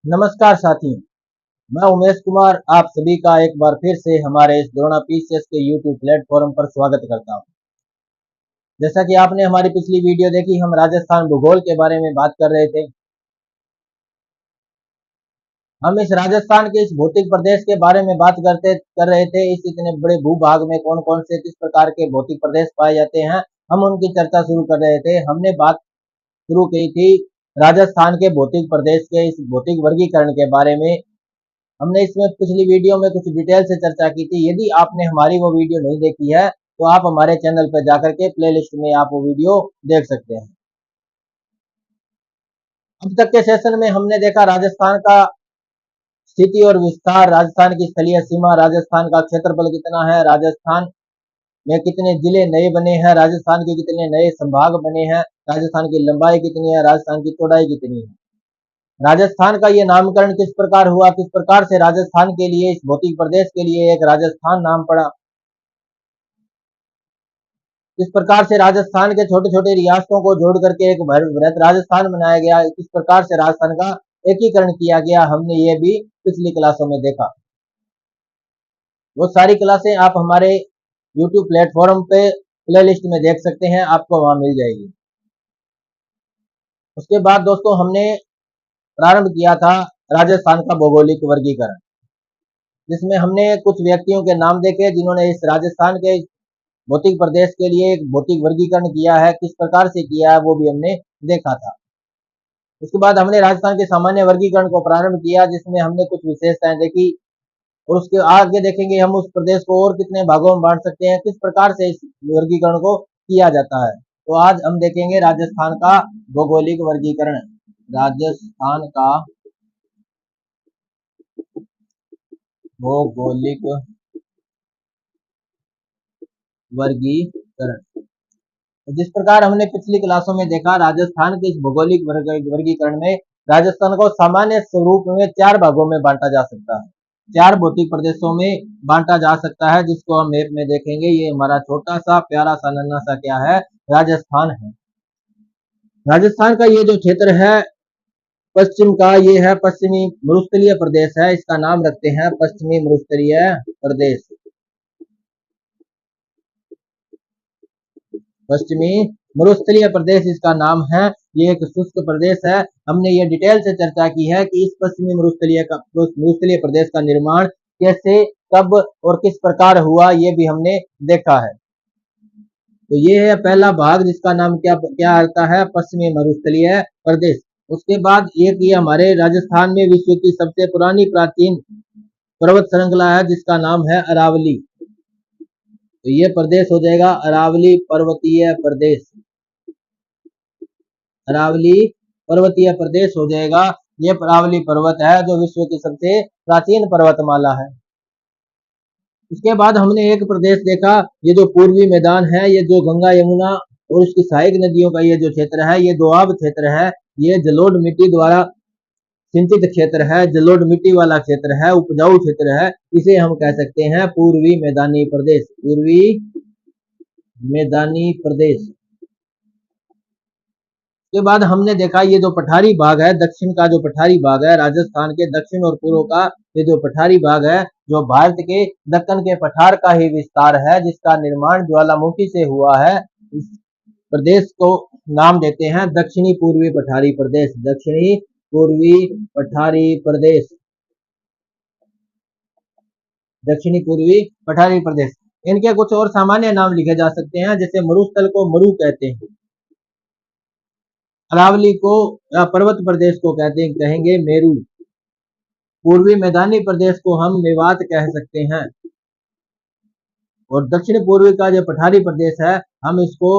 नमस्कार साथियों, मैं उमेश कुमार आप सभी का एक बार फिर से हमारे इस द्रोणा पीसीएस के यूट्यूब प्लेटफॉर्म पर स्वागत करता हूं। जैसा कि आपने हमारी पिछली वीडियो देखी, हम राजस्थान भूगोल के बारे में बात कर रहे थे। हम इस राजस्थान के इस भौतिक प्रदेश के बारे में बात कर रहे थे। इस इतने बड़े भूभाग में कौन कौन से किस प्रकार के भौतिक प्रदेश पाए जाते हैं, हम उनकी चर्चा शुरू कर रहे थे। हमने बात शुरू की थी राजस्थान के भौतिक प्रदेश के इस भौतिक वर्गीकरण के बारे में। हमने इसमें पिछली वीडियो में कुछ डिटेल से चर्चा की थी। यदि आपने हमारी वो वीडियो नहीं देखी है तो आप हमारे चैनल पर जाकर के प्लेलिस्ट में आप वो वीडियो देख सकते हैं। अब तक के सेशन में हमने देखा राजस्थान का स्थिति और विस्तार, राजस्थान की स्थलीय सीमा, राजस्थान का क्षेत्रफल कितना है, राजस्थान में कितने जिले नए बने हैं, राजस्थान के कितने नए संभाग बने हैं, राजस्थान की लंबाई कितनी है, राजस्थान की चौड़ाई कितनी है, राजस्थान का ये नामकरण किस प्रकार हुआ, किस प्रकार से राजस्थान के लिए, इस भौतिक प्रदेश के लिए एक राजस्थान नाम पड़ा, किस प्रकार से राजस्थान के छोटे छोटे रियासतों को जोड़ करके एक बृहद राजस्थान बनाया गया, किस प्रकार से राजस्थान का एकीकरण किया गया, हमने ये भी पिछली क्लासों में देखा। वो सारी क्लासें आप हमारे YouTube प्लेटफॉर्म पे प्लेलिस्ट में देख सकते हैं, आपको वहां मिल जाएगी। उसके बाद दोस्तों हमने प्रारंभ किया था राजस्थान का भौगोलिक वर्गीकरण, जिसमें हमने कुछ व्यक्तियों के नाम देखे जिन्होंने इस राजस्थान के भौतिक प्रदेश के लिए एक भौतिक वर्गीकरण किया है। किस प्रकार से किया है वो भी हमने देखा था। उसके बाद हमने राजस्थान के सामान्य वर्गीकरण को प्रारंभ किया, जिसमें हमने कुछ विशेषताएं देखी और उसके आगे देखेंगे हम उस प्रदेश को और कितने भागों में बांट सकते हैं, किस प्रकार से इस वर्गीकरण को किया जाता है। तो आज हम देखेंगे राजस्थान का भौगोलिक वर्गीकरण। राजस्थान का भौगोलिक वर्गीकरण, जिस प्रकार हमने पिछली क्लासों में देखा, राजस्थान के इस भौगोलिक वर्गीकरण में राजस्थान को सामान्य स्वरूप में 4 भागों में बांटा जा सकता है, 4 भौतिक प्रदेशों में बांटा जा सकता है, जिसको हम मैप में देखेंगे। ये हमारा छोटा सा प्यारा सा नन्हा सा क्या है, राजस्थान है। राजस्थान का ये जो क्षेत्र है पश्चिम का, ये है पश्चिमी मरुस्थलीय प्रदेश है, इसका नाम रखते हैं पश्चिमी मरुस्थलीय प्रदेश। पश्चिमी मरुस्थलीय प्रदेश इसका नाम है। ये एक शुष्क प्रदेश है। हमने ये डिटेल से चर्चा की है कि इस पश्चिमी मरुस्थलीय प्रदेश का निर्माण कैसे, कब और किस प्रकार हुआ, ये भी हमने देखा है। तो ये है पहला भाग, जिसका नाम क्या आता है, पश्चिमी मरुस्थलीय प्रदेश। उसके बाद एक ये हमारे राजस्थान में विश्व की सबसे पुरानी प्राचीन पर्वत श्रृंखला है, जिसका नाम है अरावली। तो ये प्रदेश हो जाएगा अरावली पर्वतीय प्रदेश। अरावली पर्वतीय प्रदेश हो जाएगा। ये अरावली पर्वत है जो विश्व की सबसे प्राचीन पर्वतमाला है। उसके बाद हमने एक प्रदेश देखा, ये जो पूर्वी मैदान है, ये जो गंगा यमुना और उसकी सहायक नदियों का ये जो क्षेत्र है, ये दोआब क्षेत्र है। ये जलोढ़ मिट्टी द्वारा सिंचित क्षेत्र है, जलोढ़ मिट्टी वाला क्षेत्र है, उपजाऊ क्षेत्र है। इसे हम कह सकते हैं पूर्वी मैदानी प्रदेश, पूर्वी मैदानी प्रदेश। के बाद हमने देखा ये जो पठारी भाग है, दक्षिण का जो पठारी भाग है, राजस्थान के दक्षिण और पूर्व का ये जो पठारी भाग है, जो भारत के दक्कन के पठार का ही विस्तार है, जिसका निर्माण ज्वालामुखी से हुआ है। इस प्रदेश को नाम देते हैं दक्षिणी पूर्वी पठारी प्रदेश, दक्षिणी पूर्वी पठारी प्रदेश, दक्षिणी पूर्वी पठारी प्रदेश। इनके कुछ और सामान्य नाम लिखे जा सकते हैं, जैसे मरुस्थल को मरु कहते हैं, अरावली को या पर्वत प्रदेश को कहेंगे मेरू, पूर्वी मैदानी प्रदेश को हम मेवात कह सकते हैं, और दक्षिण पूर्वी का जो पठारी प्रदेश है हम इसको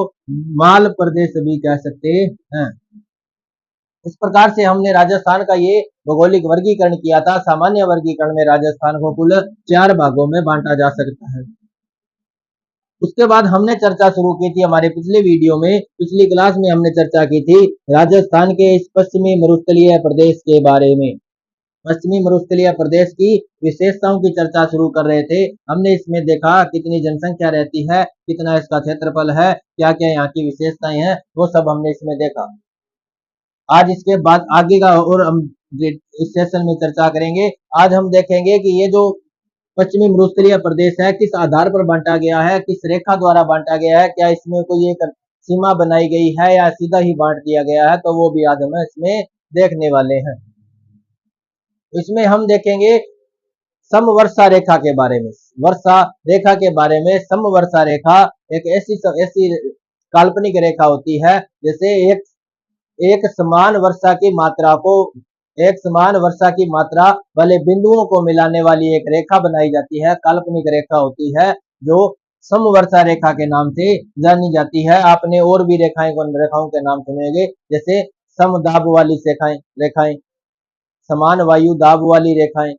माल प्रदेश भी कह सकते हैं। इस प्रकार से हमने राजस्थान का ये भौगोलिक वर्गीकरण किया था। सामान्य वर्गीकरण में राजस्थान को कुल 4 भागों में बांटा जा सकता है। उसके बाद हमने चर्चा शुरू की थी हमारे पिछले वीडियो में, पिछली क्लास में हमने चर्चा की थी राजस्थान के इस पश्चिमी मरुस्थलीय प्रदेश के बारे में। पश्चिमी मरुस्थलीय प्रदेश की विशेषताओं की चर्चा शुरू कर रहे थे। हमने इसमें देखा कितनी जनसंख्या रहती है, कितना इसका क्षेत्रफल है, क्या क्या यहाँ की विशेषताएं हैं, वो सब हमने इसमें देखा। आज इसके बाद आगे का और हम इस सेशन में चर्चा करेंगे। आज हम देखेंगे कि ये जो पश्चिमी मरुस्थलीय प्रदेश है किस आधार पर बांटा गया है, किस रेखा द्वारा बांटा गया है, क्या इसमें कोई एक सीमा बनाई गई है या सीधा ही बांट दिया गया है, तो वो भी आज हम इसमें देखने वाले हैं। इसमें हम देखेंगे समवर्षा रेखा के बारे में। वर्षा रेखा के बारे में, समवर्षा रेखा एक ऐसी काल्पनिक रेखा होती है जैसे एक समान वर्षा की मात्रा को, एक समान वर्षा की मात्रा वाले बिंदुओं को मिलाने वाली एक रेखा बनाई जाती है, काल्पनिक रेखा होती है जो समवर्षा रेखा के नाम से जानी जाती है। आपने और भी रेखाओं के नाम सुनेंगे, जैसे समदाब वाली रेखाएं, समान वायु दाब वाली रेखाएं,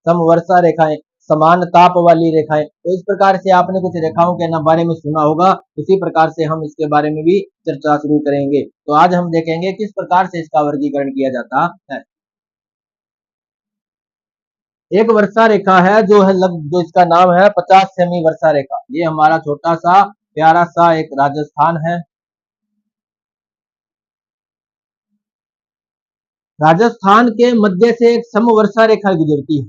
समवर्षा रेखाएं, समान ताप वाली रेखाएं। तो इस प्रकार से आपने कुछ रेखाओं के बारे में सुना होगा, उसी प्रकार से हम इसके बारे में भी चर्चा शुरू करेंगे। तो आज हम देखेंगे किस प्रकार से इसका वर्गीकरण किया जाता है। एक वर्षा रेखा है जो इसका नाम है 50 सेमी वर्षा रेखा। ये हमारा छोटा सा प्यारा सा एक राजस्थान है। राजस्थान के मध्य से एक समवर्षा रेखा गुजरती है,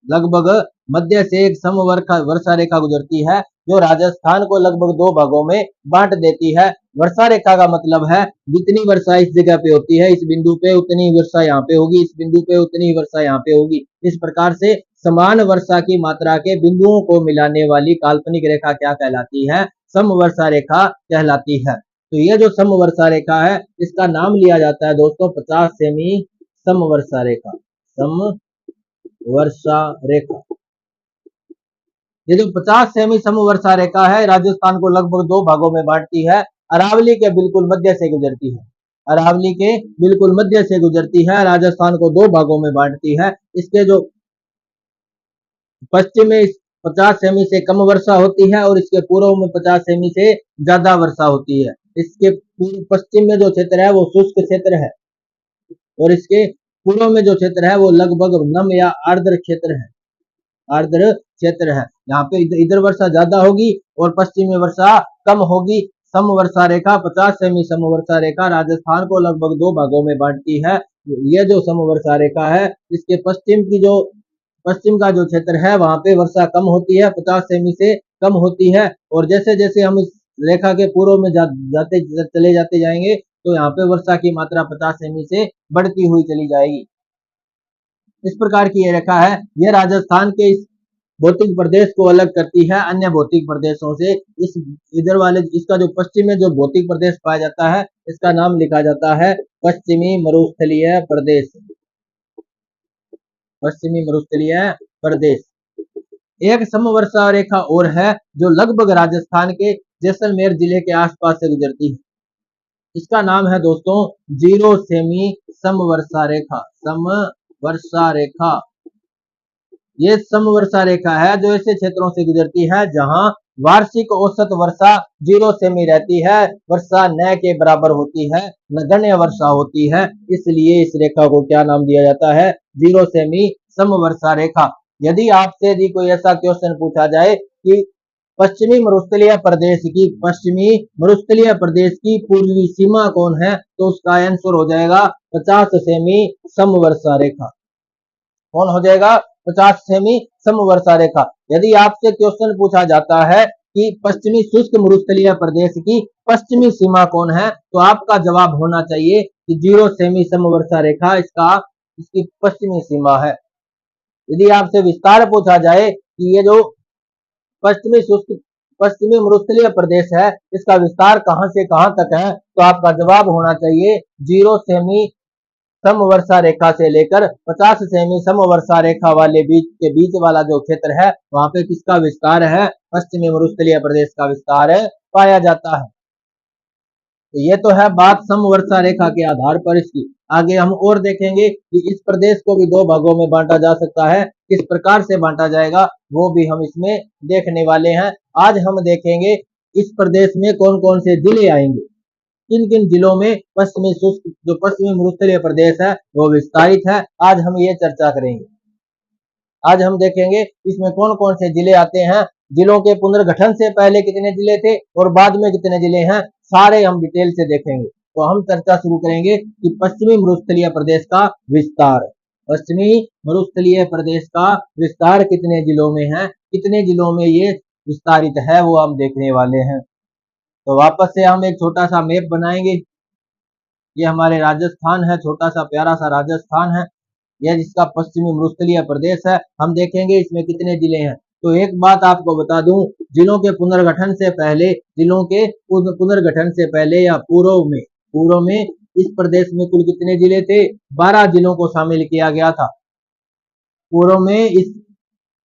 लगभग मध्य से एक समवर्षा रेखा गुजरती है जो राजस्थान को लगभग दो भागों में बांट देती है। वर्षा रेखा का मतलब है जितनी वर्षा इस जगह पे होती है, इस बिंदु पे उतनी वर्षा यहाँ पे होगी, इस बिंदु पे उतनी वर्षा यहाँ पे होगी। इस प्रकार से समान वर्षा की मात्रा के बिंदुओं को मिलाने वाली काल्पनिक रेखा क्या कहलाती है? समवर्षा रेखा कहलाती है। तो ये जो समवर्षा रेखा है इसका नाम लिया जाता है दोस्तों 50 सेमी समवर्षा रेखा। समवर्षा रेखा, ये जो 50 सेमी समवर्षा रेखा है राजस्थान को लगभग दो भागों में बांटती है। अरावली के बिल्कुल मध्य से गुजरती है, अरावली के बिल्कुल मध्य से गुजरती है, राजस्थान को दो भागों में बांटती है। इसके जो पश्चिम में 50 सेमी से कम वर्षा होती है और इसके पूर्व में 50 सेमी से ज्यादा वर्षा होती है। इसके पश्चिम में जो क्षेत्र है वो शुष्क क्षेत्र है और इसके पूर्व में जो क्षेत्र है वो लगभग नम या आर्द्र क्षेत्र है, आर्द्र क्षेत्र है। यहाँ पे इधर वर्षा ज्यादा होगी और पश्चिम में वर्षा कम होगी। समवर्षा रेखा 50 सेमी समवर्षा रेखा राजस्थान को लगभग दो भागों में बांटती है। ये जो समवर्षा रेखा है इसके पश्चिम का जो क्षेत्र है वहां पे वर्षा कम होती है, 50 सेमी से कम होती है। और जैसे जैसे हम इस रेखा के पूर्व में चले जाते जाएंगे तो यहाँ पे वर्षा की मात्रा 50 सेमी से बढ़ती हुई चली जाएगी। इस प्रकार की ये रेखा है, यह राजस्थान के इस भौतिक प्रदेश को अलग करती है अन्य भौतिक प्रदेशों से। इस इधर वाले इसका जो पश्चिम में जो भौतिक प्रदेश पाया जाता है इसका नाम लिखा जाता है पश्चिमी मरुस्थलीय प्रदेश, पश्चिमी मरुस्थलीय प्रदेश। एक समवर्षा रेखा और है जो लगभग राजस्थान के जैसलमेर जिले के आसपास से गुजरती है। इसका नाम है दोस्तों 0 सेमी समवर्षा रेखा, समवर्षा रेखा। ये समवर्षा रेखा है जो ऐसे क्षेत्रों से गुजरती है जहां वार्षिक औसत वर्षा 0 सेमी रहती है, वर्षा न के बराबर होती है, नगण्य वर्षा होती है। इसलिए इस रेखा को क्या नाम दिया जाता है? 0 सेमी समवर्षा रेखा। यदि आपसे यदि कोई ऐसा क्वेश्चन पूछा जाए कि पश्चिमी मरुस्थलीय प्रदेश की पूर्वी सीमा कौन है, तो उसका आंसर हो जाएगा 50 सेमी समवर्षा रेखा। कौन हो जाएगा? 50 सेमी समवर्षा रेखा। यदि आपसे क्वेश्चन पूछा जाता है कि पश्चिमी शुष्क मरुस्थलीय प्रदेश की पश्चिमी सीमा कौन है, तो आपका जवाब होना चाहिए कि 0 सेमी समवर्षा रेखा इसकी पश्चिमी सीमा है। यदि आपसे विस्तार पूछा जाए कि ये जो पश्चिमी मरुस्थलीय प्रदेश है इसका विस्तार कहां से कहां तक है, तो आपका जवाब होना चाहिए 0 सेमी समवर्षा रेखा से लेकर 50 सेमी समवर्षा रेखा वाले बीच वाला जो क्षेत्र है वहां पे किसका विस्तार है? पश्चिमी मरुस्थलीय प्रदेश का विस्तार पाया जाता है। तो ये तो है बात समवर्षा रेखा के आधार पर इसकी। आगे हम और देखेंगे कि इस प्रदेश को भी दो भागों में बांटा जा सकता है, किस प्रकार से बांटा जाएगा वो भी हम इसमें देखने वाले हैं। आज हम देखेंगे इस प्रदेश में कौन कौन से जिले आएंगे, किन किन जिलों में पश्चिमी मरुस्थलीय प्रदेश है वो विस्तारित है। आज हम ये चर्चा करेंगे। आज हम देखेंगे इसमें कौन कौन से जिले आते हैं, जिलों के पुनर्गठन से पहले कितने जिले थे और बाद में कितने जिले हैं, सारे हम डिटेल से देखेंगे। तो हम चर्चा शुरू करेंगे कि पश्चिमी मरुस्थलीय प्रदेश का विस्तार। पश्चिमी मरुस्थलीय प्रदेश का विस्तार कितने जिलों में है, कितने जिलों में ये विस्तारित है, वो हम देखने वाले हैं। तो वापस से हम एक छोटा सा मैप बनाएंगे। ये हमारे राजस्थान है, छोटा सा प्यारा सा राजस्थान है, यह जिसका पश्चिमी मरुस्थलीय प्रदेश है। हम देखेंगे इसमें कितने जिले हैं। तो एक बात आपको बता दूं, जिलों के पुनर्गठन से पहले, जिलों के पुनर्गठन से पहले या पूर्व में इस प्रदेश में कुल कितने जिले थे? 12 जिलों को शामिल किया गया था। पूर्व में इस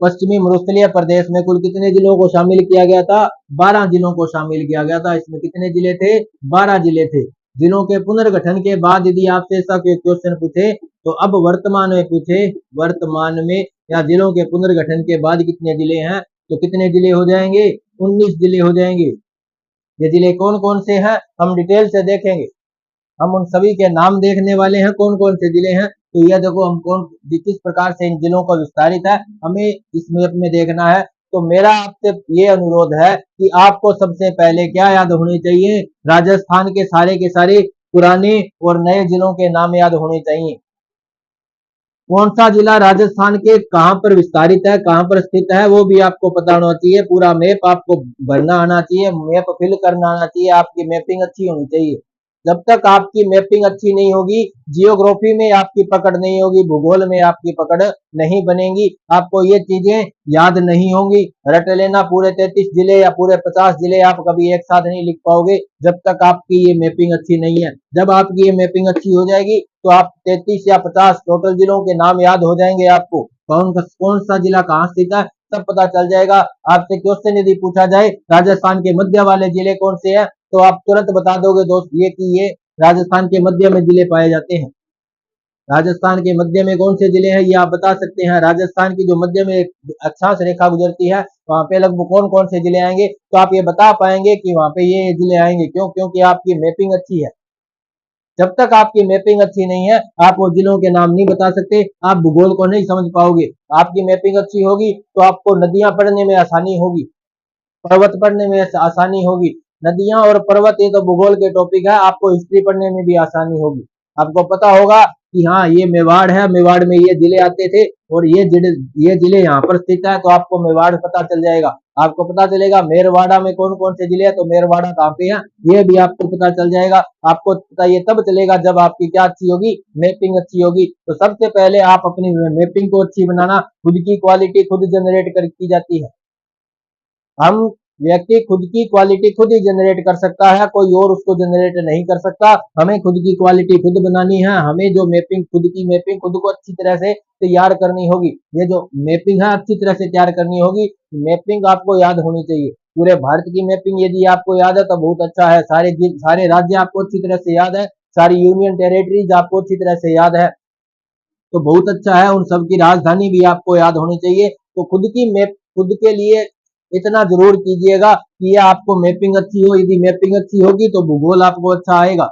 पश्चिमी मरुस्थलीय प्रदेश में कुल कितने जिलों को शामिल किया गया था? 12 जिलों को शामिल किया गया था। इसमें कितने जिले थे? 12 जिले थे। जिलों के पुनर्गठन के बाद यदि आपसे ऐसा कोई क्वेश्चन पूछे तो अब वर्तमान में पूछे, वर्तमान में या जिलों के पुनर्गठन के बाद कितने जिले हैं, तो कितने जिले हो जाएंगे? 19 जिले हो जाएंगे। ये जिले कौन कौन से हैं हम डिटेल से देखेंगे। हम उन सभी के नाम देखने वाले हैं, कौन कौन से जिले हैं। तो यह देखो हम किस प्रकार से इन जिलों का विस्तारित है, हमें इस मैप में देखना है। तो मेरा आपसे ये अनुरोध है कि आपको सबसे पहले क्या याद होने चाहिए? राजस्थान के सारे पुराने और नए जिलों के नाम याद होने चाहिए। कौन सा जिला राजस्थान के कहां पर विस्तारित है, कहां पर स्थित है, वो भी आपको पता होना चाहिए। पूरा मैप आपको भरना आना चाहिए, मैप फिल करना आना चाहिए, आपकी मैपिंग अच्छी होनी चाहिए। जब तक आपकी मैपिंग अच्छी नहीं होगी, जियोग्राफी में आपकी पकड़ नहीं होगी, भूगोल में आपकी पकड़ नहीं बनेगी, आपको ये चीजें याद नहीं होंगी। रट लेना, पूरे 33 जिले या पूरे 50 जिले आप कभी एक साथ नहीं लिख पाओगे जब तक आपकी ये मैपिंग अच्छी नहीं है। जब आपकी ये मैपिंग अच्छी हो जाएगी तो आप 33 या 50 टोटल जिलों के नाम याद हो जाएंगे। आपको कौन सा जिला कहाँ स्थित है सब पता चल जाएगा। आपसे क्वेश्चन यदि पूछा जाए राजस्थान के मध्य वाले जिले कौन से हैं, तो आप तुरंत बता दोगे दोस्त ये कि ये राजस्थान के मध्य में जिले पाए जाते हैं। राजस्थान के मध्य में कौन से जिले हैं ये आप बता सकते हैं। राजस्थान की जो मध्य में एक अक्षांश रेखा गुजरती है, वहां पे लगभग कौन कौन से जिले आएंगे, तो आप ये बता पाएंगे कि वहां पे ये जिले आएंगे। क्यों? क्योंकि आपकी मैपिंग अच्छी है। जब तक आपकी मैपिंग अच्छी नहीं है, आप वो जिलों के नाम नहीं बता सकते, आप भूगोल को नहीं समझ पाओगे। आपकी मैपिंग अच्छी होगी तो आपको नदियां पढ़ने में आसानी होगी, पर्वत पढ़ने में आसानी होगी। नदियां और पर्वत ये तो भूगोल के टॉपिक है, आपको हिस्ट्री पढ़ने में भी आसानी होगी। आपको पता होगा कि हाँ ये मेवाड़ है, मेवाड़ में ये जिले आते थे और ये जिले यहाँ पर स्थित है, तो आपको मेवाड़ पता चल जाएगा। आपको पता चलेगा मेरवाड़ा में कौन कौन से जिले हैं, तो मेरवाड़ा कहाँ पे है ये भी आपको पता चल जाएगा। आपको पता ये तब चलेगा जब आपकी क्या अच्छी होगी, मैपिंग अच्छी होगी। तो सबसे पहले आप अपनी मैपिंग को अच्छी बनाना, खुद की क्वालिटी खुद जनरेट कर की जाती है। हम व्यक्ति खुद की क्वालिटी खुद ही जनरेट कर सकता है, कोई और उसको जनरेट नहीं कर सकता। हमें खुद की क्वालिटी खुद बनानी है। हमें जो मैपिंग खुद की मैपिंग खुद को अच्छी तरह से तैयार करनी होगी। ये जो मैपिंग है अच्छी तरह से तैयार करनी होगी। मैपिंग आपको याद होनी चाहिए। पूरे भारत की मैपिंग यदि आपको याद है तो बहुत अच्छा है। सारे राज्य आपको अच्छी तरह से याद है, सारी यूनियन टेरिटरीज आपको अच्छी तरह से याद है, तो बहुत अच्छा है। उन सब की राजधानी भी आपको याद होनी चाहिए। तो खुद की मैप खुद के लिए इतना जरूर कीजिएगा कि ये आपको मैपिंग अच्छी हो। यदि मैपिंग अच्छी होगी तो भूगोल आपको अच्छा आएगा।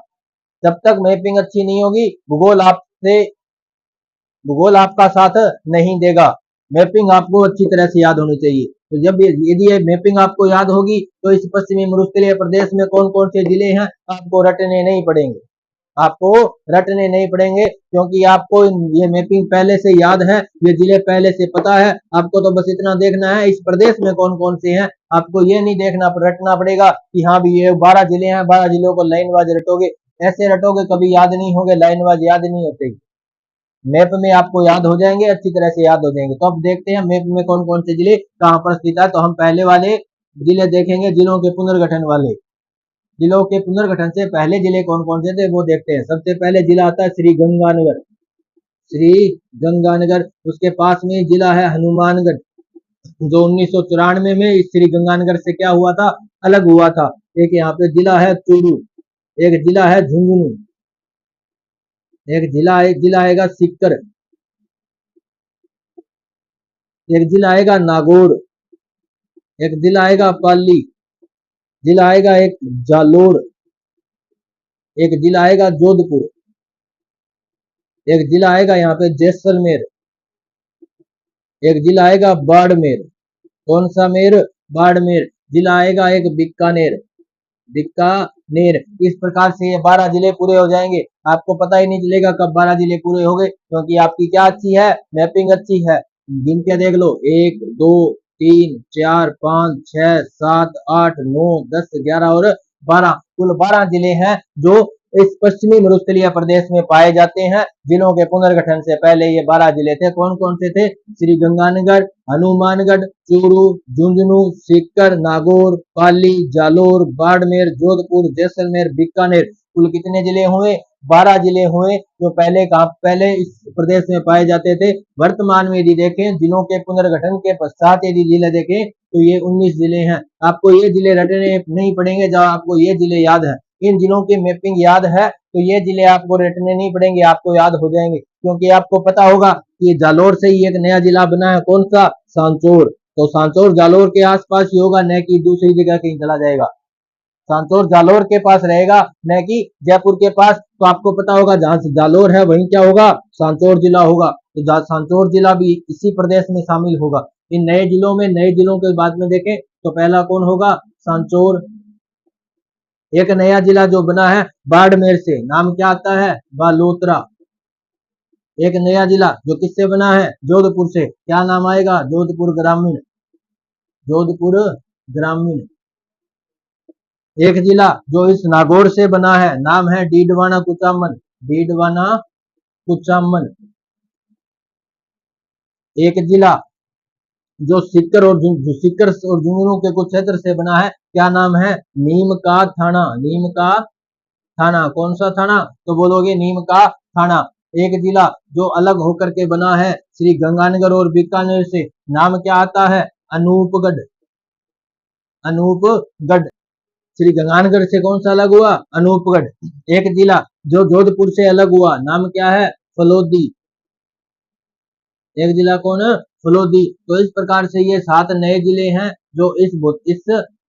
जब तक मैपिंग अच्छी नहीं होगी, भूगोल आपका साथ नहीं देगा। मैपिंग आपको अच्छी तरह से याद होनी चाहिए। तो जब यदि ये मैपिंग आपको याद होगी तो इस पश्चिमी मरुस्थलीय प्रदेश में कौन कौन से जिले हैं आपको रटने नहीं पड़ेंगे, आपको रटने नहीं पड़ेंगे, क्योंकि आपको ये मैपिंग पहले से याद है, ये जिले पहले से पता है। आपको तो बस इतना देखना है इस प्रदेश में कौन कौन से हैं। आपको ये नहीं देखना, रटना पड़ेगा कि हाँ भी ये 12 जिले हैं, 12 जिलों को लाइन वाइज रटोगे। ऐसे रटोगे कभी याद नहीं होंगे, लाइन वाइज याद नहीं होते। मैप में आपको याद हो जाएंगे, अच्छी तरह से याद हो जाएंगे। तो अब देखते हैं मैप में कौन कौन से जिले कहाँ पर स्थित है। तो हम पहले वाले जिले देखेंगे, जिलों के पुनर्गठन वाले। जिलों के पुनर्गठन से पहले जिले कौन कौन से थे वो देखते हैं। सबसे पहले जिला आता है श्री गंगानगर। श्री गंगानगर, उसके पास में जिला है हनुमानगढ़, जो 1994 में इस श्री गंगानगर से क्या हुआ था, अलग हुआ था। एक यहाँ पे जिला है चूरू, एक जिला है झुंझुनू, एक जिला आएगा सीकर, एक जिला आएगा नागौर, एक जिला आएगा पाली, जिला आएगा एक जालोर, एक जिला आएगा जोधपुर, एक जिला आएगा यहाँ पे जैसलमेर, एक जिला आएगा बाड़मेर। कौन सा मेर? बाड़मेर। जिला आएगा एक बीकानेर, नेर। इस प्रकार से ये 12 जिले पूरे हो जाएंगे। आपको पता ही नहीं चलेगा कब 12 जिले पूरे हो गए, क्योंकि आपकी क्या अच्छी है, मैपिंग अच्छी है। गिन के देख लो, 1 2 3 4 5 6 7 8 9 10 11 और 12, कुल 12 जिले हैं जो इस पश्चिमी मरुस्थलीय प्रदेश में पाए जाते हैं। जिलों के पुनर्गठन से पहले ये 12 जिले थे। कौन कौन से थे? श्री गंगानगर, हनुमानगढ़, चूरू, झुंझुनू, सीकर, नागौर, पाली, जालोर, बाड़मेर, जोधपुर, जैसलमेर, बीकानेर। कुल कितने जिले हुए? 12 जिले हुए, जो पहले इस प्रदेश में पाए जाते थे। वर्तमान में यदि देखें, जिलों के पुनर्गठन के पश्चात यदि जिले देखें तो ये 19 जिले हैं। आपको ये जिले रटने नहीं पड़ेंगे, जब आपको ये जिले याद है, इन जिलों की मैपिंग याद है, तो ये जिले आपको रटने नहीं पड़ेंगे, आपको याद हो जाएंगे। क्योंकि आपको पता होगा कि जालोर से ही एक नया जिला बना है, कौन सा? सांचौर। तो सांचौर जालोर के आसपास ही होगा, न कि दूसरी जगह कहीं चला जाएगा। सांचौर जालोर के पास रहेगा, न कि जयपुर के पास। तो आपको पता होगा जहां से जालोर है वहीं क्या होगा? सांचौर जिला होगा। तो सांचौर जिला भी इसी प्रदेश में शामिल होगा। इन नए जिलों के बाद में देखें तो पहला कौन होगा? सांचौर। एक नया जिला जो बना है बाड़मेर से, नाम क्या आता है? बालोतरा। एक नया जिला जो किससे बना है? जोधपुर से, क्या नाम आएगा? जोधपुर ग्रामीण। जोधपुर ग्रामीण। एक जिला जो इस नागौर से बना है, नाम है डीडवाना कुचामन। डीडवाना कुचामन। एक जिला जो सीकर और झुंझुनू के कुछ क्षेत्र से बना है, क्या नाम है? नीम का थाना। नीम का थाना। कौन सा थाना? तो बोलोगे नीम का थाना। एक जिला जो अलग होकर के बना है श्री गंगानगर और बीकानेर से, नाम क्या आता है? अनूपगढ़। अनूपगढ़। श्री गंगानगर से कौन सा अलग हुआ? अनूपगढ़। एक जिला जो जोधपुर से अलग हुआ, नाम क्या है? फलोदी। एक जिला कौन है? फलोदी। तो इस प्रकार से ये 7 नए जिले हैं जो इस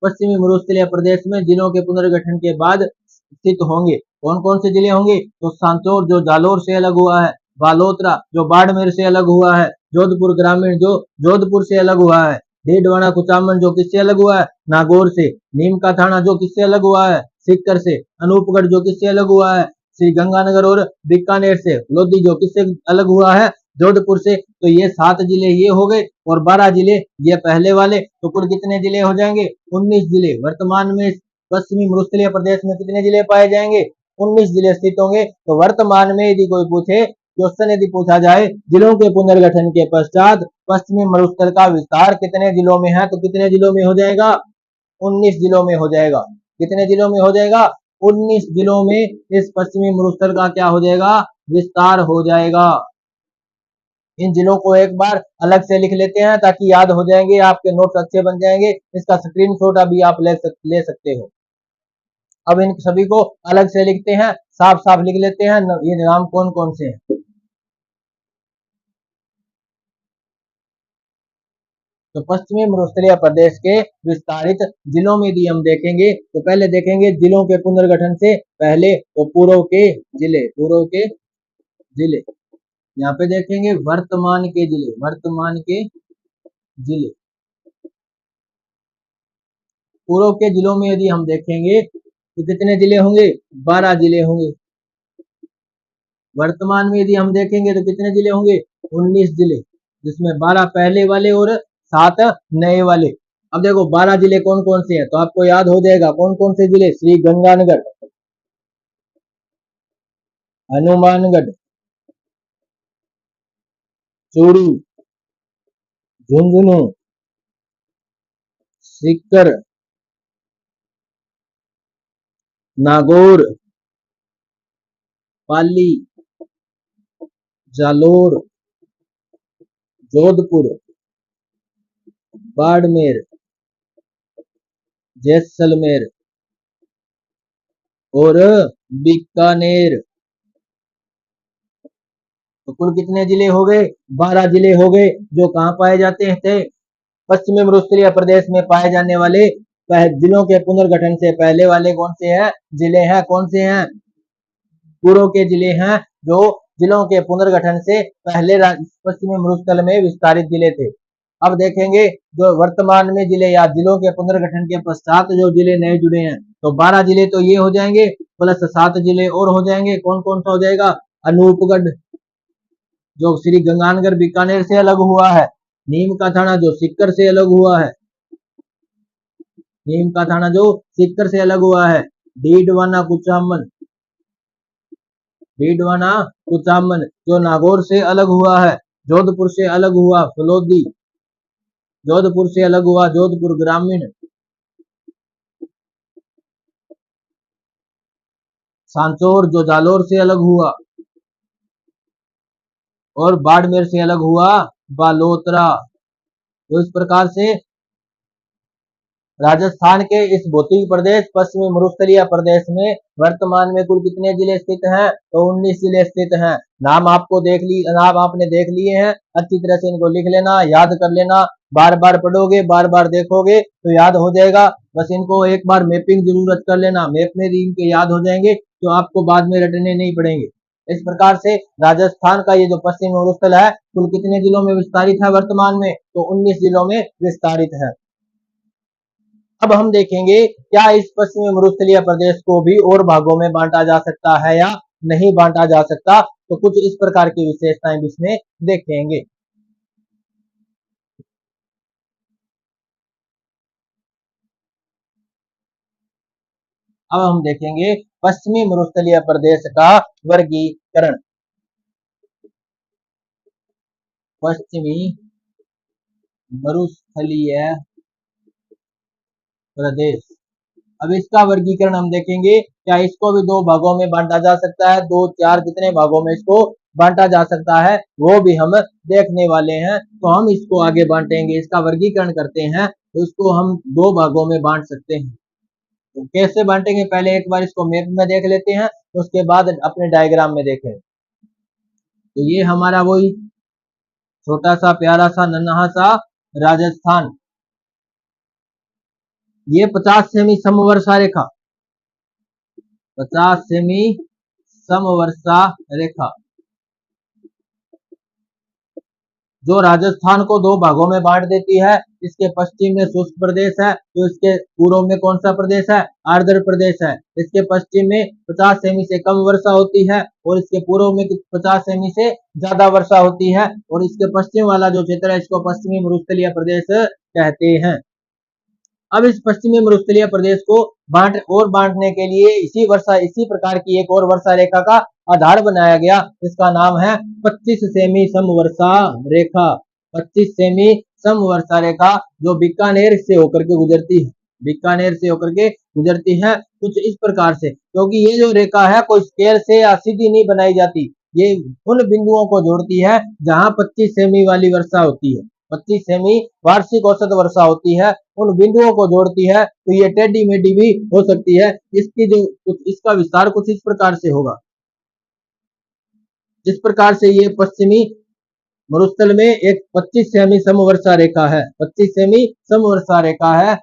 पश्चिमी मरुस्थलीय प्रदेश में जिलों के पुनर्गठन के बाद स्थित होंगे। कौन कौन से जिले होंगे? तो सांचौर जो जालोर से अलग हुआ है, बालोतरा जो बाड़मेर से अलग हुआ है, जोधपुर ग्रामीण जो जोधपुर से अलग हुआ है, डीडवाना कुचामन जो किससे अलग हुआ है? नागौर से, नीम का थाना जो किससे अलग हुआ है? सीकर से, अनूपगढ़ जो किससे अलग हुआ है? श्री गंगानगर और बीकानेर से, लोधी जो किससे अलग हुआ है? जोधपुर से। तो ये 7 जिले ये हो गए और 12 जिले ये पहले वाले। तो कुल कितने जिले हो जाएंगे? 19 जिले। वर्तमान में पश्चिमी मरुस्थलीय प्रदेश में कितने जिले पाए जाएंगे? 19 जिले स्थित होंगे। तो वर्तमान में यदि कोई पूछे, क्वेश्चन यदि पूछा जाए, जिलों के पुनर्गठन के पश्चात पश्चिमी मरुस्थल का विस्तार कितने जिलों में है, तो कितने जिलों में हो जाएगा? 19 जिलों में हो जाएगा। कितने जिलों में हो जाएगा? 19 जिलों में इस पश्चिमी मरुस्थल का क्या हो जाएगा? विस्तार हो जाएगा। इन जिलों को एक बार अलग से लिख लेते हैं ताकि याद हो जाएंगे, आपके नोट्स अच्छे बन जाएंगे। इसका स्क्रीनशॉट अभी आप ले सकते हो। अब इन सभी को अलग से लिखते हैं, साफ साफ लिख लेते हैं, ये नाम कौन कौन से हैं। तो पश्चिमी मरुस्थलीय प्रदेश के विस्तारित जिलों में यदि हम देखेंगे तो पहले देखेंगे जिलों के पुनर्गठन से पहले, तो पूर्व के जिले। पूर्व के जिले यहाँ पे देखेंगे, वर्तमान के जिले। वर्तमान के जिले। पूर्व के जिलों में यदि हम देखेंगे तो कितने जिले होंगे? 12 जिले होंगे। वर्तमान में यदि हम देखेंगे तो कितने जिले होंगे? 19 जिले, जिसमें 12 पहले वाले और 7 नए वाले। अब देखो 12 जिले कौन कौन से हैं, तो आपको याद हो जाएगा कौन कौन से जिले? श्री गंगानगर, हनुमानगढ़, चूरू, झुंझुनू, सीकर, नागौर, पाली, जालोर, जोधपुर, बाड़मेर, जैसलमेर और बीकानेर। तो कुल कितने जिले हो गए? 12 जिले हो गए, जो कहां पाए जाते थे? पश्चिमी मरुस्थलीय प्रदेश में पाए जाने वाले जिलों के पुनर्गठन से पहले वाले कौन से हैं? जिले हैं। कौन से हैं? पूर्व के जिले हैं, जो जिलों के पुनर्गठन से पहले पश्चिमी मरुस्थल में विस्तारित जिले थे। अब देखेंगे जो वर्तमान में जिले या जिलों के पुनर्गठन के पश्चात जो जिले नए जुड़े हैं, तो 12 जिले तो ये हो जाएंगे, प्लस 7 जिले और हो जाएंगे। कौन कौन सा हो जाएगा? अनूपगढ़ जो श्री गंगानगर बीकानेर से अलग हुआ है, नीम का थाना जो सीकर से अलग हुआ है, नीम का थाना जो सीकर से अलग हुआ है, डीडवाना कुचामन, डीडवाना कुचामन जो नागौर से अलग हुआ है, जोधपुर से अलग हुआ फलोदी, जोधपुर से अलग हुआ जोधपुर ग्रामीण, सांचौर जो जालोर से अलग हुआ, और बाड़मेर से अलग हुआ बालोतरा। तो इस प्रकार से राजस्थान के इस भौतिक प्रदेश पश्चिमी मरुस्थलीय प्रदेश में वर्तमान में कुल कितने जिले स्थित हैं? तो 19 जिले स्थित हैं। नाम आपने देख लिए हैं, अच्छी तरह से इनको लिख लेना, याद कर लेना, बार बार पढ़ोगे, बार बार देखोगे तो याद हो जाएगा। बस इनको एक बार मैपिंग जरूरत कर लेना, मैप में भी इनके याद हो जाएंगे तो आपको बाद में रटने नहीं पड़ेंगे। इस प्रकार से राजस्थान का ये जो पश्चिमी मरुस्थल है कुल कितने जिलों में विस्तारित है वर्तमान में? तो 19 जिलों में विस्तारित है। अब हम देखेंगे क्या इस पश्चिमी मरुस्थलीय प्रदेश को भी और भागों में बांटा जा सकता है या नहीं बांटा जा सकता, तो कुछ इस प्रकार की विशेषताएं भी इसमें देखेंगे। अब हम देखेंगे पश्चिमी मरुस्थलीय प्रदेश का वर्गीकरण। पश्चिमी मरुस्थलीय प्रदेश, अब इसका वर्गीकरण हम देखेंगे, क्या इसको भी दो भागों में बांटा जा सकता है? 2, 4 कितने भागों में इसको बांटा जा सकता है वो भी हम देखने वाले हैं। तो हम इसको आगे बांटेंगे, इसका वर्गीकरण करते हैं, तो इसको हम दो भागों में बांट सकते हैं। तो कैसे बांटेंगे? पहले एक बार इसको मैप में देख लेते हैं, तो उसके बाद अपने डायग्राम में देखें। तो ये हमारा वही छोटा सा प्यारा सा नन्हा सा राजस्थान, ये 50 सेमी समवर्षा रेखा, 50 सेमी समवर्षा रेखा जो राजस्थान को दो भागों में बांट देती है। इसके पश्चिम में शुष्क प्रदेश है, तो इसके पूर्व में कौन सा प्रदेश है? आर्द्र प्रदेश है। इसके पश्चिम में 50 सेमी से कम वर्षा होती है और इसके पूर्व में 50 सेमी से ज्यादा वर्षा होती है, और इसके पश्चिम वाला जो क्षेत्र है इसको पश्चिमी मरुस्थलीय प्रदेश कहते हैं। अब इस पश्चिमी मरुस्थलीय प्रदेश को बांटने के लिए इसी प्रकार की एक और वर्षा रेखा का आधार बनाया गया। इसका नाम है 25 सेमी समवर्षा रेखा। 25 सेमी समवर्षा रेखा जो बीकानेर से होकर के गुजरती है, बीकानेर से होकर के गुजरती है कुछ इस प्रकार से। क्योंकि ये जो रेखा है कोई स्केल से या सीधी नहीं बनाई जाती, ये उन बिंदुओं को जोड़ती है जहां 25 सेमी वाली वर्षा होती है, 25 सेमी वार्षिक औसत वर्षा होती है, उन बिंदुओं को जोड़ती है। तो ये टेढ़ी मेढ़ी भी हो सकती है। इसका विस्तार कुछ इस प्रकार से होगा। इस प्रकार से ये पश्चिमी मरुस्थल में एक 25 सेमी समवर्षा रेखा है, 25 सेमी समवर्षा रेखा है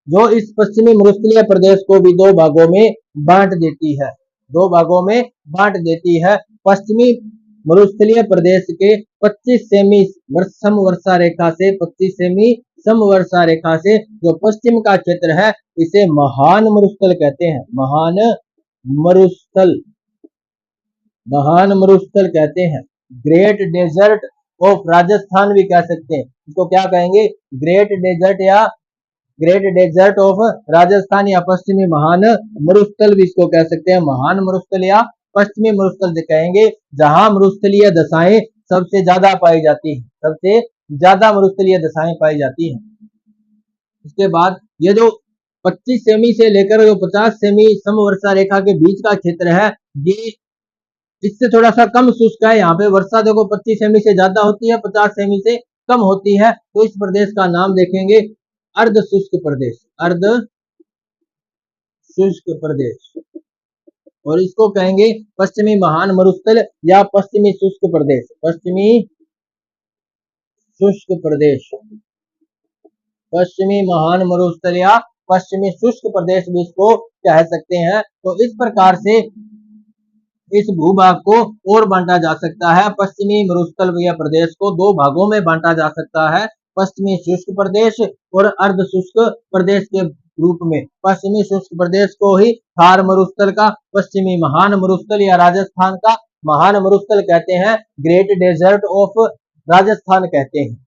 जो इस पश्चिमी मरुस्थलीय प्रदेश को भी दो भागों में बांट देती है, दो भागों में बांट देती है। पश्चिमी मरुस्थलीय प्रदेश के 25 सेमी समवर्षा रेखा से 25 सेमी समवर्षा रेखा से जो पश्चिम का क्षेत्र है इसे महान मरुस्थल कहते हैं, महान मरुस्थल, महान मरुस्थल कहते हैं। ग्रेट डेजर्ट ऑफ राजस्थान भी कह सकते हैं, इसको क्या कहेंगे? ग्रेट डेजर्ट या ग्रेट डेजर्ट ऑफ राजस्थान या पश्चिमी महान मरुस्थल भी इसको कह सकते हैं। महान मरुस्थल या पश्चिमी मरुस्थल कहेंगे जहां मरुस्थलीय दशाएं सबसे ज्यादा पाई जाती है, सबसे ज्यादा मरुस्थलीय दशाएं पाई जाती हैं। इसके बाद ये जो 25 सेमी से लेकर जो 50 सेमी समवर्षा रेखा के बीच का क्षेत्र है ये इससे थोड़ा सा कम शुष्क है। यहाँ पे वर्षा देखो 25 सेमी से ज्यादा होती है, 50 सेमी से कम होती है। तो इस प्रदेश का नाम देखेंगे अर्ध शुष्क प्रदेश, अर्ध शुष्क प्रदेश, और इसको कहेंगे पश्चिमी महान मरुस्थल या पश्चिमी शुष्क प्रदेश, पश्चिमी शुष्क प्रदेश, पश्चिमी महान मरुस्थल या पश्चिमी शुष्क प्रदेश भी इसको कह सकते हैं। तो इस प्रकार से इस भूभाग को और बांटा जा सकता है। पश्चिमी मरुस्थलीय प्रदेश को दो भागों में बांटा जा सकता है, पश्चिमी शुष्क प्रदेश और अर्ध शुष्क प्रदेश के रूप में। पश्चिमी शुष्क प्रदेश को ही थार मरुस्थल का, पश्चिमी महान मरुस्थल या राजस्थान का महान मरुस्थल कहते हैं, ग्रेट डेजर्ट ऑफ राजस्थान कहते हैं।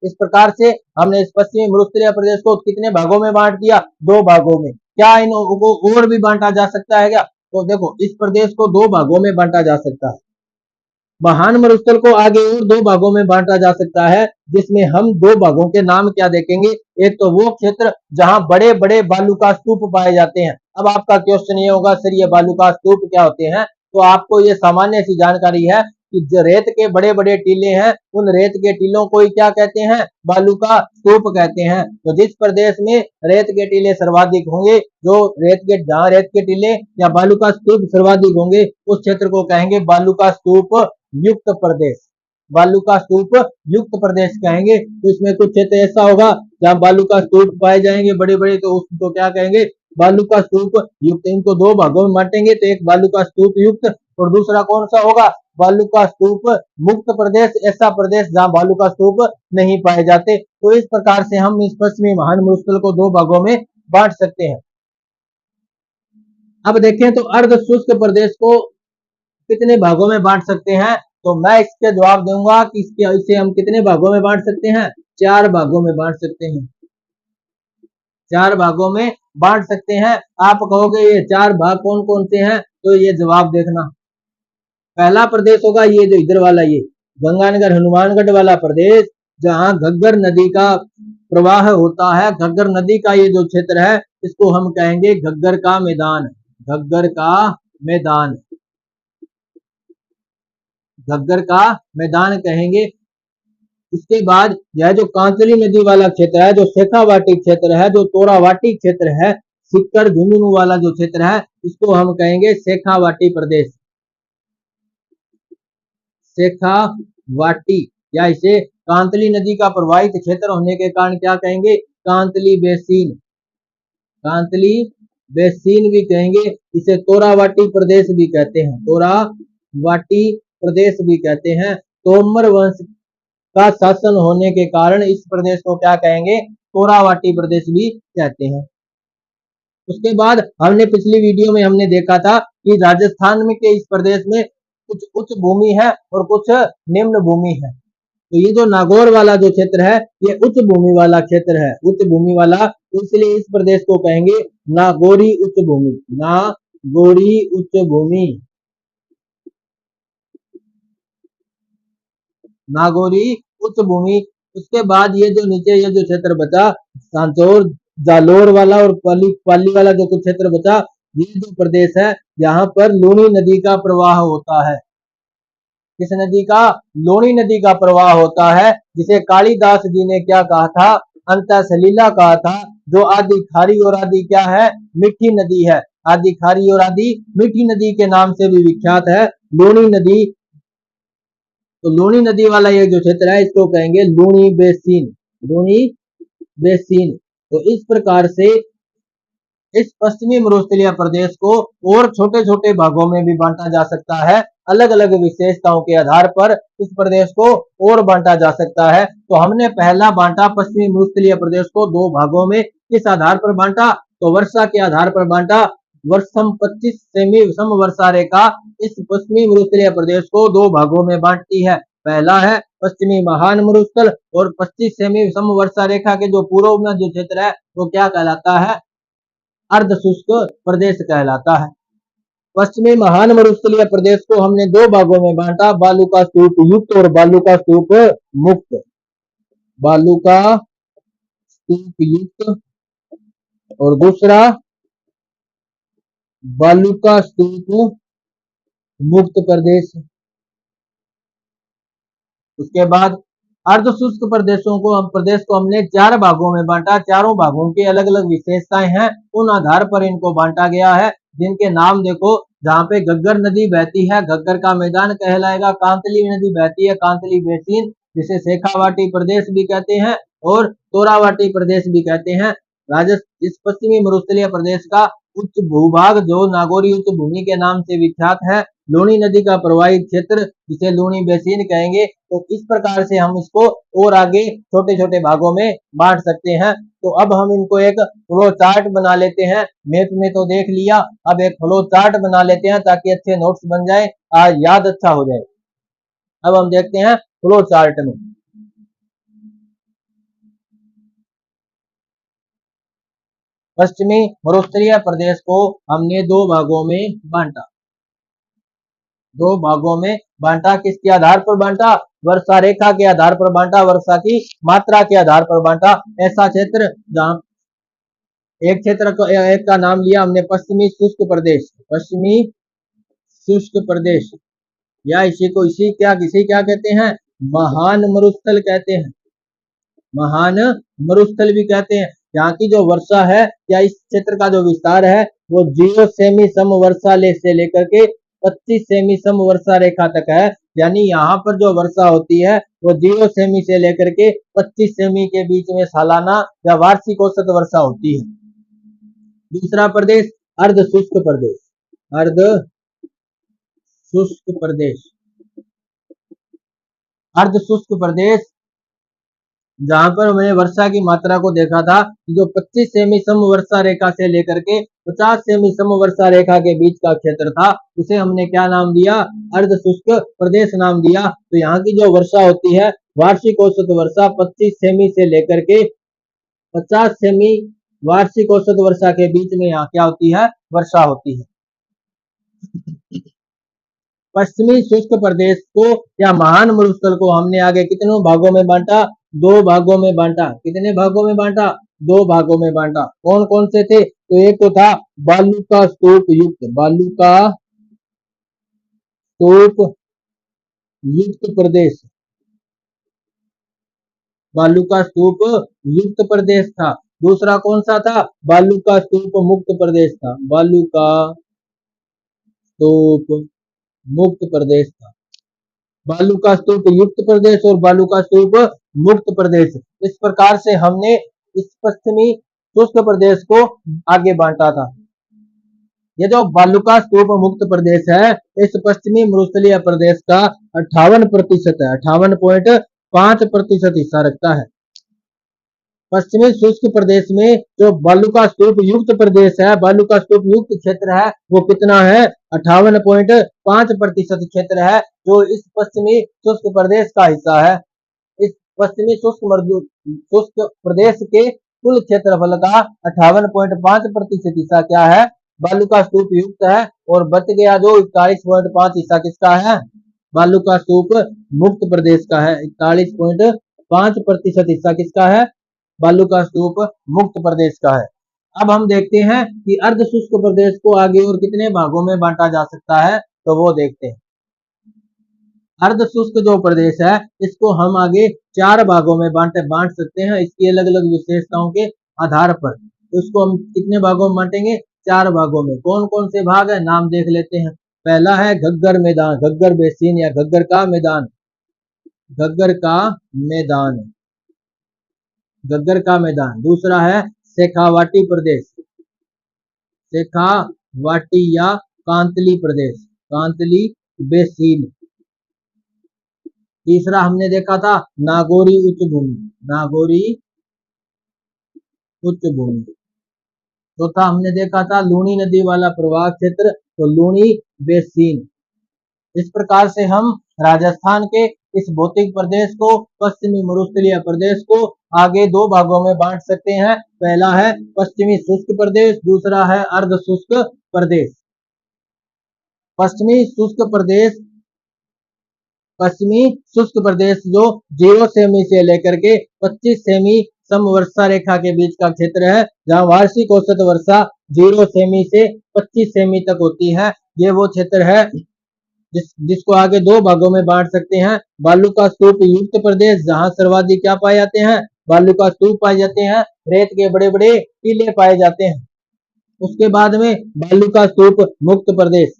इस प्रकार से हमने इस पश्चिमी मरुस्थलीय प्रदेश को कितने भागों में बांट दिया? दो भागों में। क्या इनको और भी बांटा जा सकता है क्या? तो देखो, इस प्रदेश को दो भागों में बांटा जा सकता है। महान मरुस्थल को आगे और दो भागों में बांटा जा सकता है, जिसमें हम दो भागों के नाम क्या देखेंगे? एक तो वो क्षेत्र जहां बड़े बड़े बालू का स्तूप पाए जाते हैं। अब आपका क्वेश्चन ये होगा, सर ये बालू का स्तूप क्या होते हैं? तो आपको ये सामान्य सी जानकारी है कि जो रेत के बड़े बड़े टीले हैं, उन रेत के टीलों को ही क्या कहते हैं? बालू का स्तूप कहते हैं। तो जिस प्रदेश में रेत के टीले सर्वाधिक होंगे, जहां रेत के टीले या बालू का स्तूप सर्वाधिक होंगे, उस क्षेत्र को कहेंगे बालू का स्तूप युक्त प्रदेश। बालू का स्तूप युक्त प्रदेश कहेंगे। तो इसमें कुछ क्षेत्र ऐसा होगा जहां बालू का स्तूप पाए जाएंगे बड़े बड़े, तो उसको क्या कहेंगे? बालू का स्तूप युक्त। इनको दो भागों में बांटेंगे, तो एक बालू का स्तूप युक्त और दूसरा कौन सा होगा? बालू का स्तूप मुक्त प्रदेश, ऐसा प्रदेश जहां बालू का स्तूप नहीं पाए जाते। तो इस प्रकार से हम इस पश्चिमी महान मरुस्थल को दो भागों में बांट सकते हैं। अब देखें तो अर्ध शुष्क प्रदेश को कितने भागों में बांट सकते हैं? तो मैं इसके जवाब दूंगा कि इसे हम कितने भागों में बांट सकते हैं? चार भागों में बांट सकते हैं। चार भागों में बांट सकते हैं। आप कहोगे ये चार भाग कौन कौन से हैं? तो ये जवाब देखना। पहला प्रदेश होगा ये जो इधर वाला, ये गंगानगर हनुमानगढ़ वाला प्रदेश, जहां घग्गर नदी का प्रवाह होता है। घग्गर नदी का ये जो क्षेत्र है, इसको हम कहेंगे घग्गर का मैदान। घग्गर का मैदान, घग्गर का मैदान कहेंगे। इसके बाद यह जो कांतली नदी वाला क्षेत्र है, जो शेखावाटी क्षेत्र है, जो तोरावाटी क्षेत्र है, सिक्कर झुंझुनू वाला जो क्षेत्र है, इसको हम कहेंगे शेखावाटी प्रदेश। शेखावाटी, या इसे कांतली नदी का प्रवाहित क्षेत्र होने के कारण क्या कहेंगे? कांतली बेसिन। कांतली बेसिन भी कहेंगे। इसे तोरावाटी प्रदेश भी कहते हैं। तोरावाटी प्रदेश भी कहते हैं। तोमर वंश का शासन होने के कारण इस प्रदेश को क्या कहेंगे? तोरावाटी प्रदेश भी कहते हैं। उसके बाद हमने पिछली वीडियो में हमने देखा था कि राजस्थान में के इस प्रदेश में कुछ उच्च भूमि है और कुछ निम्न भूमि है। तो ये जो नागौर वाला जो क्षेत्र है, ये उच्च भूमि वाला क्षेत्र है। उच्च भूमि वाला, इसलिए इस प्रदेश को कहेंगे नागौरी उच्च भूमि। नागौरी उच्च भूमि, नागौरी उच्च भूमि। उसके बाद ये जो नीचे ये जो क्षेत्र बचा, सांचौर जालोर वाला और पाली वाला जो कुछ क्षेत्र बचा, ये जो प्रदेश है, यहाँ पर लूनी नदी का प्रवाह होता है। किस नदी का? लूनी नदी का प्रवाह होता है, जिसे कालिदास जी ने क्या कहा था? अंतः सलीला कहा था। जो आदि खारी और आदि क्या है? मीठी नदी है। आदि खारी और आदि मीठी नदी के नाम से भी विख्यात है लूनी नदी। तो लूनी नदी वाला ये जो क्षेत्र है, इसको कहेंगे लूनी बेसिन। लूनी बेसिन। तो इस प्रकार से इस पश्चिमी मरुस्थलीय प्रदेश को और छोटे छोटे भागों में भी बांटा जा सकता है। अलग अलग विशेषताओं के आधार पर इस प्रदेश को और बांटा जा सकता है। तो हमने पहला बांटा पश्चिमी मरुस्थलीय प्रदेश को दो भागों में। किस आधार पर बांटा? तो वर्षा के आधार पर बांटा। वर्षम 25 सेमी सम वर्षा रेखा इस पश्चिमी मरुस्थलीय प्रदेश को दो भागों में बांटती है। पहला है पश्चिमी महान मरुस्थल, और 25 सेमी सम वर्षा रेखा के जो पूर्व में जो क्षेत्र है, वो क्या कहलाता है? अर्ध शुष्क प्रदेश कहलाता है। पश्चिमी महान मरुस्थलीय प्रदेश को हमने दो भागों में बांटा, बालू का स्तूप युक्त और बालू का स्तूप मुक्त। बालू का स्तूप युक्त और दूसरा बालू का स्तूप मुक्त प्रदेश। उसके बाद अर्ध शुष्क प्रदेश को हमने चार भागों में बांटा। चारों भागों की अलग अलग विशेषताएं हैं, उन आधार पर इनको बांटा गया है, जिनके नाम देखो। जहां पे घग्गर नदी बहती है, घग्गर का मैदान कहलाएगा। कांतली नदी बहती है, कांतली बेसिन, जिसे शेखावाटी प्रदेश भी कहते हैं और तोरावाटी प्रदेश भी कहते हैं। इस पश्चिमी मरुस्थलीय प्रदेश का उच्च भूभाग जो नागौरी उच्च भूमि के नाम से विख्यात है, लूनी नदी का प्रवाहित क्षेत्र जिसे लूनी बेसिन कहेंगे। तो इस प्रकार से हम इसको और आगे छोटे छोटे भागों में बांट सकते हैं। तो अब हम इनको एक फ्लो चार्ट बना लेते हैं। मैप में तो देख लिया, अब एक फ्लो चार्ट बना लेते हैं ताकि अच्छे नोट्स बन जाए, आज याद अच्छा हो जाए। अब हम देखते हैं फ्लो चार्ट में। पश्चिमी मरुस्थलीय प्रदेश को हमने दो भागों में बांटा। किसके आधार पर बांटा? वर्षा रेखा के आधार पर बांटा, वर्षा की मात्रा के आधार पर बांटा। ऐसा क्षेत्र जहां एक का नाम लिया हमने पश्चिमी शुष्क प्रदेश, या इसी क्या कहते हैं? महान मरुस्थल कहते हैं, महान मरुस्थल भी कहते हैं। यहाँ की जो वर्षा है या इस क्षेत्र का जो विस्तार है वो 0 सेमी समवर्षा से लेकर के 25 सेमी समवर्षा रेखा तक है। यानी यहाँ पर जो वर्षा होती है वो 0 सेमी से लेकर के 25 सेमी के बीच में सालाना या वार्षिक औसत वर्षा होती है। दूसरा प्रदेश अर्ध शुष्क प्रदेश, जहां पर हमने वर्षा की मात्रा को देखा था कि जो 25 सेमी समवर्षा रेखा से लेकर के 50 सेमी समवर्षा रेखा के बीच का क्षेत्र था उसे हमने क्या नाम दिया? अर्ध शुष्क प्रदेश नाम दिया। तो यहाँ की जो वर्षा होती है वार्षिक औसत वर्षा 25 सेमी से लेकर के 50 सेमी वार्षिक औसत वर्षा के बीच में यहाँ क्या होती है? वर्षा होती है। पश्चिमी शुष्क प्रदेश को या महान मरुस्थल को हमने आगे कितनों भागों में बांटा? 2 भागों में बांटा। कितने भागों में बांटा? 2 भागों में बांटा। कौन कौन से थे? तो एक तो था बालू का स्तूप युक्त प्रदेश, बालू का स्तूप युक्त प्रदेश था। दूसरा कौन सा था? बालू का स्तूप मुक्त प्रदेश था, बालू का स्तूप मुक्त प्रदेश था। बालू का स्तूप युक्त प्रदेश और बालू का स्तूप मुक्त प्रदेश, इस प्रकार से हमने इस पश्चिमी शुष्क प्रदेश को आगे बांटा था। ये जो बालू का स्तूप मुक्त प्रदेश है इस पश्चिमी मरुस्थलीय प्रदेश का 58% है, 58.5% हिस्सा रखता है। पश्चिमी शुष्क प्रदेश में जो बालू का स्तूप युक्त प्रदेश है, बालू का स्तूप युक्त क्षेत्र है वो कितना है? 58.5% क्षेत्र है जो इस पश्चिमी शुष्क प्रदेश का हिस्सा है। इस पश्चिमी शुष्क प्रदेश के कुल क्षेत्रफल का 58.5% हिस्सा क्या है? बालू का स्तूप युक्त है, और बच गया जो 41.5 हिस्सा किसका है? बालू का स्तूप मुक्त प्रदेश का है। 41.5% हिस्सा किसका है? बालू का स्तूप मुक्त प्रदेश का है। अब हम देखते हैं कि अर्ध शुष्क प्रदेश को आगे और कितने भागों में बांटा जा सकता है, तो वो देखते हैं। अर्ध शुष्क जो प्रदेश है इसको हम आगे 4 भागों में बांट सकते हैं, इसकी अलग अलग विशेषताओं के आधार पर। तो इसको हम कितने भागों में बांटेंगे? 4 भागों में। कौन कौन से भाग है, नाम देख लेते हैं। पहला है घग्गर मैदान, घग्गर बेसिन या घग्गर का मैदान, घग्गर का मैदान। दूसरा है शेखावाटी प्रदेश, शेखावाटी या कांतली प्रदेश, कांतली बेसिन। तीसरा हमने देखा था नागौरी उच्च भूमि। चौथा हमने देखा था लूनी नदी वाला प्रवाह क्षेत्र, तो लूनी बेसिन। इस प्रकार से हम राजस्थान के इस भौतिक प्रदेश को, पश्चिमी मरुस्थलीय प्रदेश को आगे 2 भागों में बांट सकते हैं। पहला है पश्चिमी शुष्क प्रदेश, दूसरा है अर्ध शुष्क प्रदेश। पश्चिमी शुष्क प्रदेश जो 0 सेमी से लेकर के 25 सेमी समवर्षा रेखा के बीच का क्षेत्र है, जहां वार्षिक औसत वर्षा 0 सेमी से 25 सेमी तक होती है। ये वो क्षेत्र है जिसको आगे 2 भागों में बांट सकते हैं। बालू का स्तूप युक्त प्रदेश, जहां सर्वाधिक क्या पाए जाते हैं? बालू का स्तूप पाए जाते हैं, रेत के बड़े बड़े टीले पाए जाते हैं। उसके बाद में बालू का स्तूप मुक्त प्रदेश,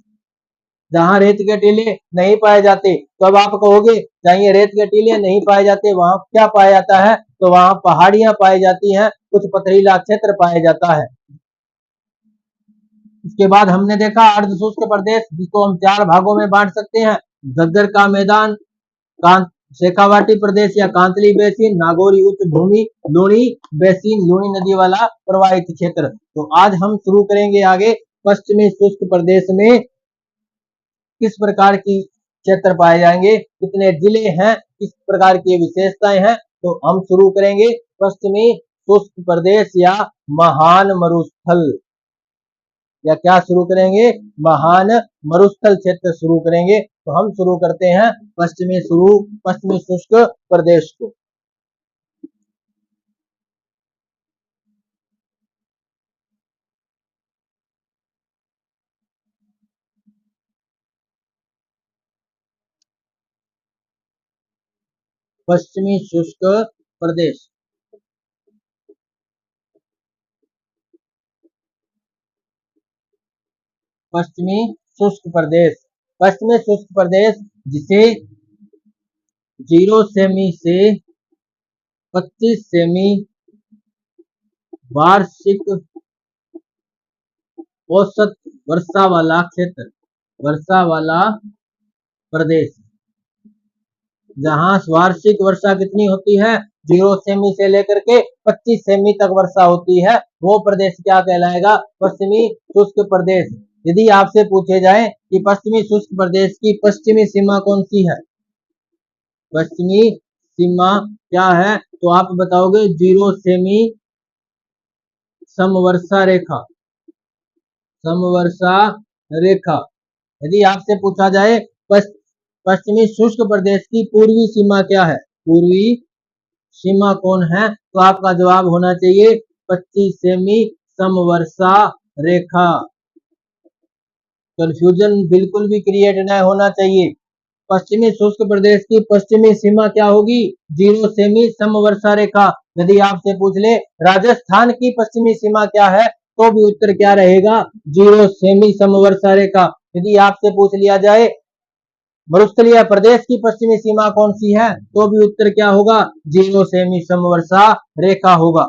जहां रेत के टीले नहीं पाए जाते। तो अब आप कहोगे जहां ये रेत के टीले नहीं पाए जाते वहां क्या पाया जाता है? तो वहां पहाड़ियां पाई जाती हैं, कुछ पथरीला क्षेत्र पाया जाता है। उसके बाद हमने देखा अर्ध शुष्क प्रदेश, जिसको हम 4 भागों में बांट सकते हैं। घग्गर का मैदान, शेखावाटी प्रदेश या कांतली बेसिन, नागौरी उच्च भूमि, लूणी बेसिन, लूणी नदी वाला प्रवाहित क्षेत्र। तो आज हम शुरू करेंगे आगे। पश्चिमी शुष्क प्रदेश में किस प्रकार की क्षेत्र पाए जाएंगे, कितने जिले हैं, किस प्रकार की विशेषताएं हैं, तो हम शुरू करेंगे पश्चिमी शुष्क प्रदेश या महान मरुस्थल, या क्या शुरू करेंगे, महान मरुस्थल क्षेत्र शुरू करेंगे। तो हम शुरू करते हैं पश्चिमी शुष्क प्रदेश को। पश्चिमी शुष्क प्रदेश, पश्चिमी शुष्क प्रदेश, पश्चिमी शुष्क प्रदेश जिसे 0 सेमी से 25 सेमी वार्षिक औसत वर्षा वाला क्षेत्र, वर्षा वाला प्रदेश, जहां वार्षिक वर्षा कितनी होती है, 0 सेमी से लेकर के 25 सेमी तक वर्षा होती है, वो प्रदेश क्या कहलाएगा, पश्चिमी शुष्क प्रदेश। यदि आपसे पूछे जाए कि पश्चिमी शुष्क प्रदेश की पश्चिमी सीमा कौन सी है, पश्चिमी सीमा क्या है, तो आप बताओगे 0 सेमी समवर्षा रेखा, समवर्षा रेखा। यदि आपसे पूछा जाए पश्चिमी शुष्क प्रदेश की पूर्वी सीमा क्या है, पूर्वी सीमा कौन है, तो आपका जवाब होना चाहिए 25 सेमी समवर्षा रेखा। कंफ्यूजन बिल्कुल भी क्रिएट न होना चाहिए। पश्चिमी शुष्क प्रदेश की पश्चिमी सीमा क्या होगी, 0 सेमी समवर्षा रेखा। यदि आपसे पूछ ले राजस्थान की पश्चिमी सीमा क्या है, तो भी उत्तर क्या रहेगा, 0 सेमी समवर्षा रेखा। यदि आपसे पूछ लिया जाए मरुस्थलीय प्रदेश की पश्चिमी सीमा कौन सी है, तो भी उत्तर क्या होगा, 0 सेमी समवर्षा रेखा होगा।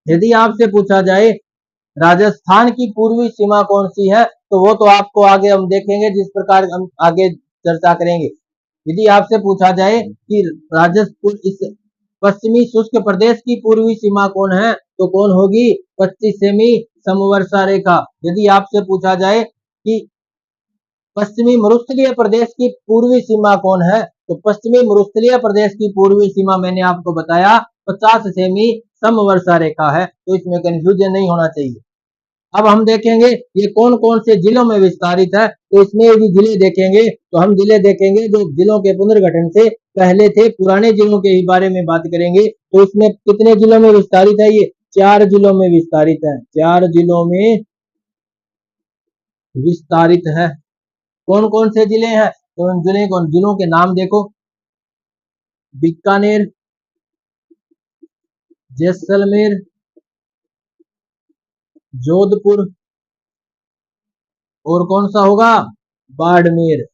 यदि आपसे पूछा जाए राजस्थान की पूर्वी सीमा कौन सी है, तो वो तो आपको आगे हम देखेंगे, जिस प्रकार हम आगे चर्चा करेंगे। यदि आपसे पूछा जाए कि राजस्थान इस पश्चिमी शुष्क प्रदेश की पूर्वी सीमा कौन है, तो कौन होगी, 25 सेमी समवर्षा रेखा। यदि आपसे पूछा जाए कि पश्चिमी मरुस्थलीय प्रदेश की पूर्वी सीमा कौन है, तो पश्चिमी मरुस्थलीय प्रदेश की पूर्वी सीमा मैंने आपको बताया 50 सेमी समवर्षा रेखा है, तो इसमें कंफ्यूजन नहीं होना चाहिए। अब हम देखेंगे ये कौन कौन से जिलों में विस्तारित है, तो इसमें भी जिले देखेंगे, तो हम जिले देखेंगे जो जिलों के पुनर्गठन से पहले थे, पुराने जिलों के ही बारे में बात करेंगे। तो इसमें कितने जिलों में विस्तारित है, ये 4 जिलों में विस्तारित है, 4 जिलों में विस्तारित है। कौन कौन से जिले हैं, तो उन जिलों के नाम देखो, बीकानेर, जैसलमेर, जोधपुर, और कौन सा होगा, बाड़मेर।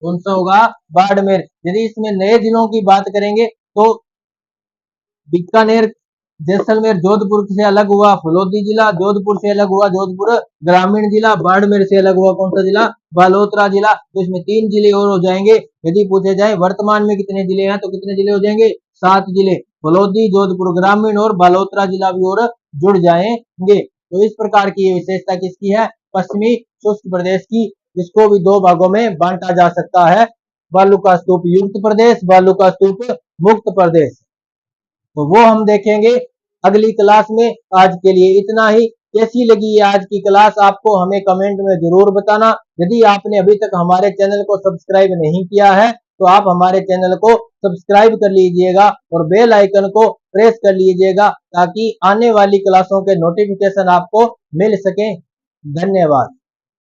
कौन सा होगा, बाड़मेर। यदि इसमें नए जिलों की बात करेंगे तो बीकानेर, जैसलमेर, जोधपुर से अलग हुआ फलोदी जिला, जोधपुर से अलग हुआ जोधपुर ग्रामीण जिला, बाड़मेर से अलग हुआ कौन सा जिला, बालोतरा जिला। तो इसमें 3 जिले और हो जाएंगे। यदि पूछे जाए वर्तमान में कितने जिले हैं, तो कितने जिले हो जाएंगे, 7 जिले, फलोदी, जोधपुर ग्रामीण और बालोतरा जिला भी और जुड़ जाएंगे। तो इस प्रकार की विशेषता किसकी है, पश्चिमी शुष्क प्रदेश की, जिसको भी 2 भागों में बांटा जा सकता है, बालू का स्तूप युक्त प्रदेश, बालू का स्तूप मुक्त प्रदेश। तो वो हम देखेंगे अगली क्लास में। आज के लिए इतना ही। कैसी लगी ये आज की क्लास, आपको हमें कमेंट में जरूर बताना। यदि आपने अभी तक हमारे चैनल को सब्सक्राइब नहीं किया है, तो आप हमारे चैनल को सब्सक्राइब कर लीजिएगा और बेल आइकन को प्रेस कर लीजिएगा, ताकि आने वाली क्लासों के नोटिफिकेशन आपको मिल सके। धन्यवाद।